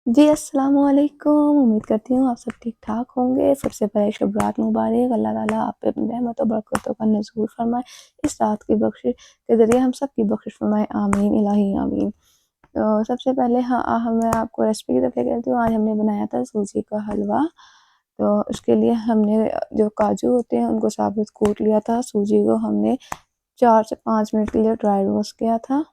जी, अस्सलामुअलैकुम। उम्मीद करती हूँ आप सब ठीक-ठाक होंगे। सबसे पहले शुभ रात मुबारक। अल्लाह ताला आप पे अपनी रहमत और बरकतों का नज़ूल फरमाए। इस रात की बख्शिश के ज़रिए हम सब की बख्शिश फरमाए। आमीन इलाही आमीन। तो सबसे पहले मैं आपको रेसिपी की तरफ लेके चलती हूँ। आज हमने बनाया था सूजी का हलवा। तो उसके लिए हमने जो काजू होते हैं उनको साबुत कूट लिया था। सूजी को हमने 4 से 5 मिनट के लिए ड्राई रोस्ट किया था।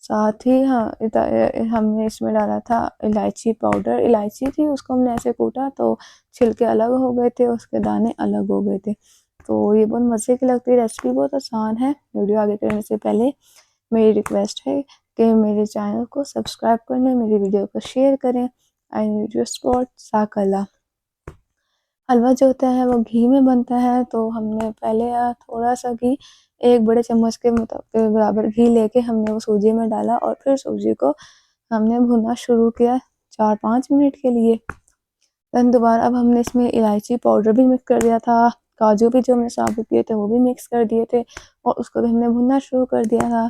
साथ ही हमने इसमें डाला था इलायची पाउडर। इलायची थी उसको हमने ऐसे कूटा तो छिलके अलग हो गए थे, उसके दाने अलग हो गए थे। तो ये बहुत मज़े की लगती है, रेसिपी बहुत आसान है। वीडियो आगे करने से पहले मेरी रिक्वेस्ट है कि मेरे चैनल को सब्सक्राइब करें, मेरी वीडियो को शेयर करें। I need your support. साकला हलवा जो होता है वो घी में बनता है। तो हमने पहले थोड़ा सा घी, एक बड़े चम्मच के बराबर घी लेके हमने वो सूजी में डाला और फिर सूजी को हमने भुनना शुरू किया 4-5 मिनट के लिए। देन दोबारा अब हमने इसमें इलायची पाउडर भी मिक्स कर दिया था, काजू भी जो हमने साबुत किए थे वो भी मिक्स कर दिए थे और उसको भी हमने भुनना शुरू कर दिया था।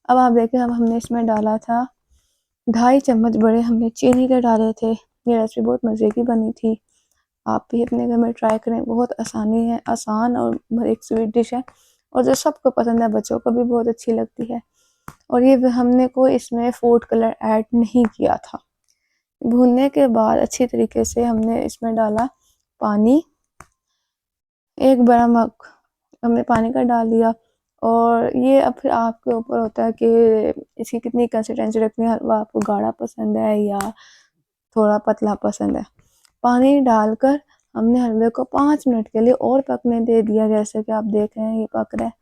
अब आप देखें, अब हमने इसमें डाला था 2.5 चम्मच बड़े हमने चीनी के डाले थे। ये रेसिपी बहुत मज़े की बनी थी। आप भी अपने घर में ट्राई करें, बहुत आसान और एक स्वीट डिश है और जो सबको पसंद है, बच्चों को भी बहुत अच्छी लगती है। और ये हमने कोई इसमें फूड कलर ऐड नहीं किया था। भूनने के बाद अच्छी तरीके से हमने इसमें डाला पानी, एक बड़ा मग हमने पानी का डाल दिया। और ये अब फिर आपके ऊपर होता है कि इसकी कितनी कंसिस्टेंसी रखनी है। हलवा आपको गाढ़ा पसंद है या थोड़ा पतला पसंद है। पानी डालकर हमने हलवे को 5 मिनट के लिए और पकने दे दिया। जैसे कि आप देख रहे हैं ये पक रहा है।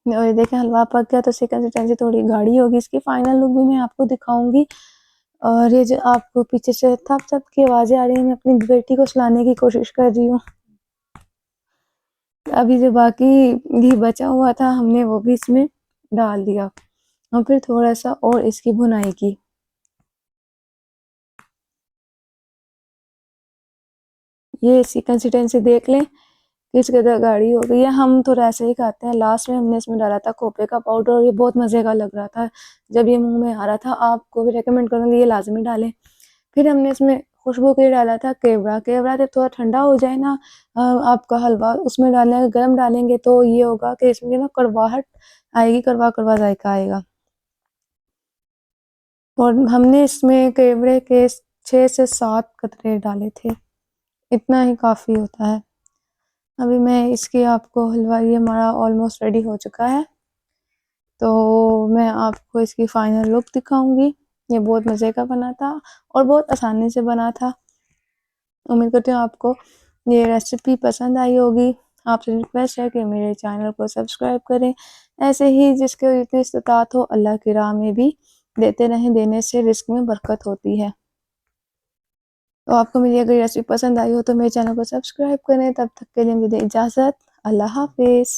और ये देखें हलवा पक गया तो इसकी कंसिस्टेंसी थोड़ी गाढ़ी होगी। इसकी फाइनल लुक भी मैं आपको दिखाऊंगी। और ये जो आपको पीछे से थप थप की आवाज़ें आ रही हैं, मैं अपनी बेटी को सुलाने की कोशिश कर रही हूँ। अभी जो बाकी घी बचा हुआ था हमने वो भी इसमें डाल दिया और फिर थोड़ा सा और इसकी भुनाई की। ये इसकी कंसिस्टेंसी देख लें किस कदर गाढ़ी हो गई है। हम थोड़ा ऐसे ही खाते हैं। लास्ट में हमने इसमें डाला था खोपे का पाउडर और ये बहुत मज़े का लग रहा था जब ये मुंह में आ रहा था। आपको भी रेकमेंड करूँगी ये लाजमी डालें। फिर हमने इसमें खुशबू के लिए डाला था केवड़ा। केवड़ा जब थोड़ा ठंडा हो जाए ना, आपका हलवा उसमें डालने गर्म डालेंगे तो ये होगा कि इसमें ना कड़वाहट आएगी, कड़वा कड़वा जायका आएगा। और हमने इसमें केवड़े के 6 से 7 कतरे डाले थे, इतना ही काफ़ी होता है। अभी मैं इसकी आपको हलवा, ये हमारा ऑलमोस्ट रेडी हो चुका है तो मैं आपको इसकी फाइनल लुक दिखाऊंगी। ये बहुत मज़े का बना था और बहुत आसानी से बना था। उम्मीद करती हूँ आपको ये रेसिपी पसंद आई होगी। आपसे रिक्वेस्ट है कि मेरे चैनल को सब्सक्राइब करें। ऐसे ही जिसके जितनी इस्तात हो अल्लाह की राह में भी देते रहें, देने से रिस्क में बरकत होती है। तो आपको मेरी अगर रेसिपी पसंद आई हो तो मेरे चैनल को सब्सक्राइब करें। तब तक के लिए मुझे इजाज़त। अल्लाह हाफिज़।